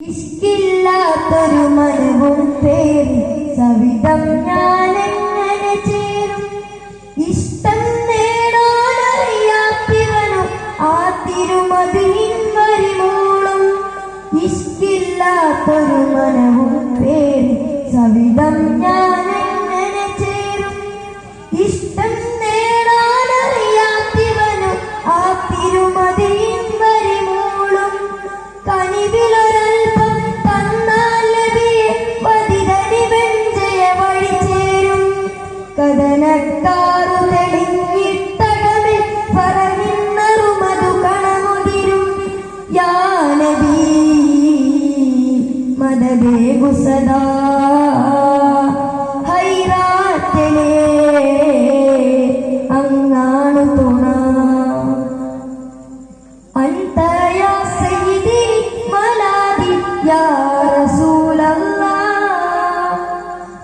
ഇഷ്കില്ലാത്തൊരു മനവും പേരി സവിധം ഞാനെങ്ങനെ ചേരും. ഇഷ്ടം നേടാനറിയാത്തിവനും ആ തിരുമതിയിൽ വരിമൂളും. ഇഷ്കില്ലാത്തൊരു മനവും പേരി സവിധം ഞാനെങ്ങനെ ചേരും. ഇഷ്ടം നേടാനറിയാത്തിവനും ആ തിരുമതിയിൽ വരിമൂളും. കനിവിലൊരൽപ്പം തന്നാൽ ലഭിയെ പതിതടി വെഞ്ചയ വഴി ചേരും. കഥനക്കാറു തെളിഞ്ഞിട്ടകമിൽ പറഞ്ഞിന്നറുമതു കണമുതിരും. യാ നബി മദദേ ഗുസദാ ഹൈറാറ്റലേ അങ്ങാണു തുണ. അന്ത യാ സയ്യിദി മലാദി യാ റസൂലല്ലാഹ്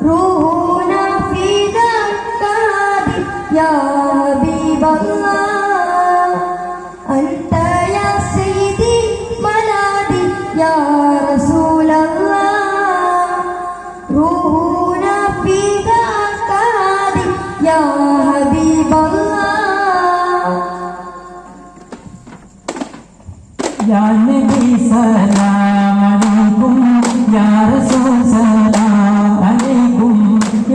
റൂഹുനാ ഫീദാക ഹാദി യാ ഹബീബല്ലാഹ്. അന്ത യാ സയ്യിദി മലാദി യാ റസൂലല്ലാഹ് റൂഹുനാ ഫീദാക ഹാദി യാ ഹബീബല്ലാഹ്. या नबी सलाम अलैकुम, या रसूल सलाम अलैकुम,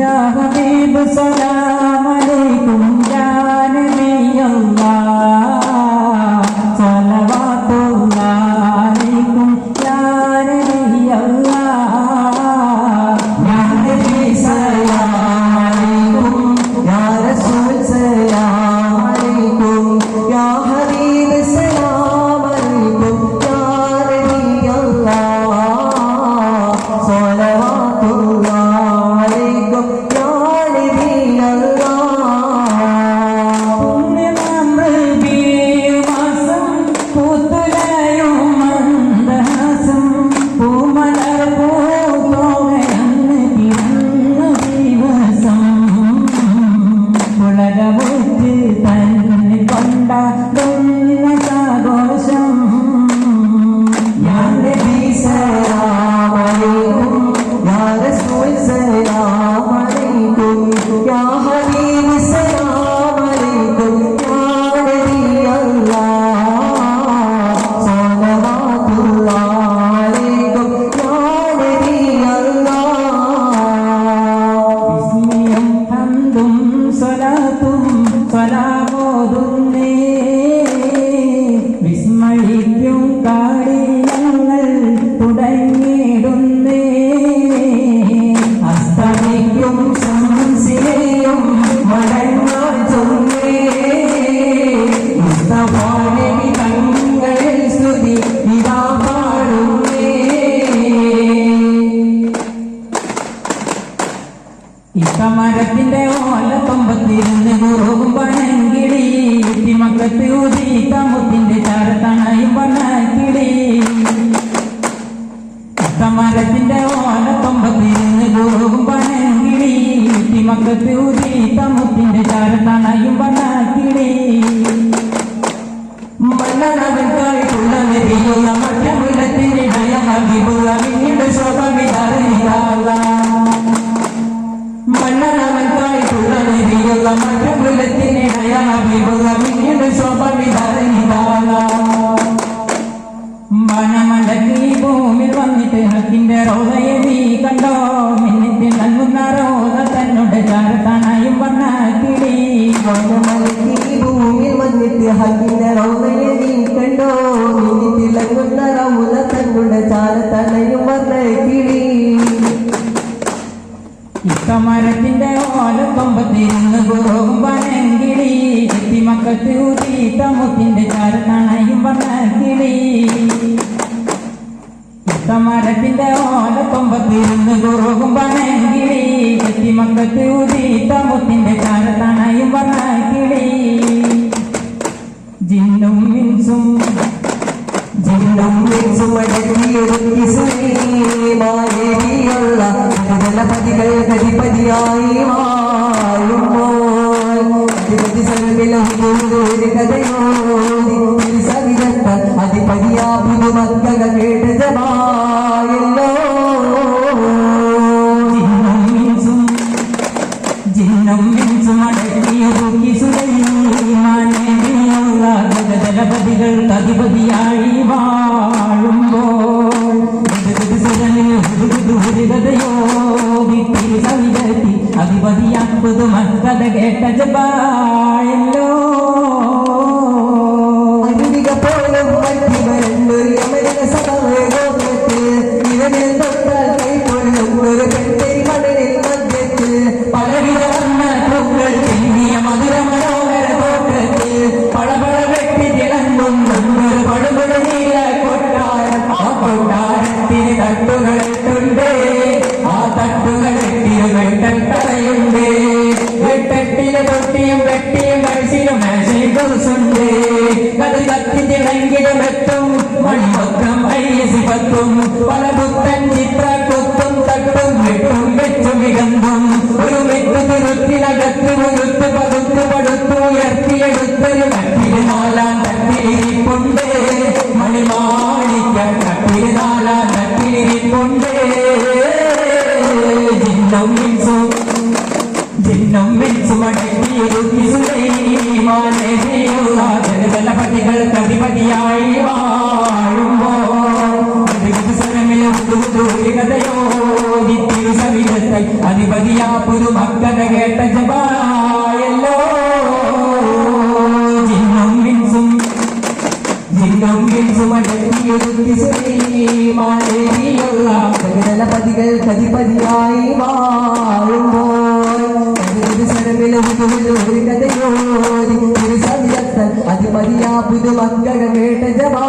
या हबीब सलाम अलैकुम, या नबी अल्लाह सलवातुल्लाह अलैकुम, या नबी अल्लाह. या नबी सलाम अलैकुम, या रसूल सलाम अलैकुम, या हबीब सलाम अलैकुम, या नबी अल्लाह सलवातुल्लाह अलैकुम, या नबी अल्लाह. പുണ്യമൃഗീമാസം പൂത്തുലയും മന്ദഹാസം പൂമലർ പൂത്തോകയന്ന് പിറന്ന ദിവസം ഉലകമുറ്റ് തന്നെ കൊണ്ടാടുന്ന സഘോഷം. യാ നബി സലാം അലൈക്കും, യാ റസൂൽ സലാം അലൈക്കും, യാ ഹബീബ് സലാം അലൈക്കും, യാ നബി അല്ലാഹ് സലവാതുല്ലാഹ് അലൈക്കും, യാ നബി അല്ലാഹ്. ബിസ്മിയും ഹംദും സ്വലാത്തും സ്വലാമോതുന്നേ വിസ്മയിക്കും കാഠിന്യങ്ങൾ തുടങ്ങിയിടുന്നേ. അസ്തമിക്കും ശംസിനെയും മടങ്ങാൻ ചൊന്നേ. മുസ്തഫാ നബി തങ്ങളിൽ സ്തുതി ഇതാ പാടുന്നേ. ഇഷ്ടമരത്തിന്റെ ഓലക്കൊമ്പത്തിരുന്ന് കുറുകും പനങ്കിളി മക്കത്ത് ഉദീത്ത മുത്തിന്റെ ചാരത്തണയും പണക്കിളി. ഇഷ്ടമരത്തിന്റെ ഓലക്കൊമ്പത്തിരുന്ന് കുറുകും പനങ്കിളി മക്കത്ത് ഉദീത്ത മുത്തിന്റെ ചാരത്തണയും പണക്കിളി. മണ്ണനവൽക്കായിട്ടുള്ള നെറിയുള്ള മറ്റമിടത്തിന്റെ ഹബീബുള്ള പിന്നീട് ശോഭമിതാറിയാള. മണ്ണനവൽക്കായിട്ടുള്ള നെറിയുള്ള മറ്റമൃഗത്തിനിടയ ഹബീബുള്ള പിന്നീട് ശോഭമിതാറിയാള. മനമലക്കി ഭൂമിൽ വന്നിട്ട് ഹക്കിന്റെ റോളയെ നീ കണ്ടോ. മിന്നിട്ട് നൽകുന്ന റോള തന്നോട് ചാരത്തണയും വർണ്ണക്കിളി. മനമലക്കി ഭൂമിൽ വന്നിട്ട് ഹക്കിന്റെ റൗളയെ നീ കണ്ടോ. മിന്നിട്ട് നൽകുന്ന റൗള തന്നുടെ ചാരത്തണയും വർണ്ണക്കിളി. ഇഷ്ടമരത്തിന്റെ ഓലക്കൊമ്പത്തിരുന്ന് കുറുകും പനങ്കിളി മക്കത്ത് ഉദീത്ത മുത്തിന്റെ ചാരത്തണയും വർണ്ണക്കിളി. ഇഷ്ടമരത്തിന്റെ ഓലക്കൊമ്പത്തിരുന്ന് കുറുകും പനങ്കിളി മക്കത്ത് ഉദീത്ത മുത്തിന്റെ ചാരത്തണയും വർണ്ണക്കിളി. ജിന്നും മിൻസും അടക്കിയൊരുക്കി സുനീമായേറിയുള്ള പതികൾ കരിപതിയായി മാറുമ്പോൾ ഒരു കഥയോ സവിധ അധിപതിയാ പുതുമക്കൾ കേട്ട് ജമാ തട്ടുകളുണ്ട് ആ തട്ടുകളെട്ടിലുണ്ട് എട്ടെട്ടില് തൊട്ടിയും വെട്ടിയും കഴിച്ചിലും മേശയും കുറിച്ചുണ്ട് അത് കത്തി തിളങ്ങിലും എത്തും മണിമൊത്തം ഐസി പത്തും പല പുത്തൻ ചിത്ര കൊത്തും തട്ടും വെട്ടും വെച്ചും വികന്തും ഒരു മെറ്റു തിരുത്തിനകത്ത് മുഴുത്ത് പതുത്തു പടുത്തു ഉയർത്തിയെടുത്തൊരു കട്ടില് നാലാം തട്ടിലിരിപ്പുണ്ട് മണിമാണിക്കം കട്ടില് നാലാം തട്ടിലിരിപ്പുണ്ട് ജിന്നും മിൻസും അടക്കിയൊരുക്കി സുലൈമാനേയുള്ള ജനതലപതികൾ കതിപതിയായി വാഴുമ്പോഴോദിത്തിരുസവിധത്തെ അധിപതിയാ പുതുമക്കഥ കേട്ട ജപായല്ലോ ജിന്നും മിൻസും അടക്കിയൊരുക്കി സുലൈമാനേയുള്ള ജനതലപതികൾ കതിപതിയായി വാഴുമ്പോൾ ഒരു കഥയോടി ഒരു സവിധത്തൻ അധിപതിയാ പുതുമക്കൾ കേട്ട ജവാ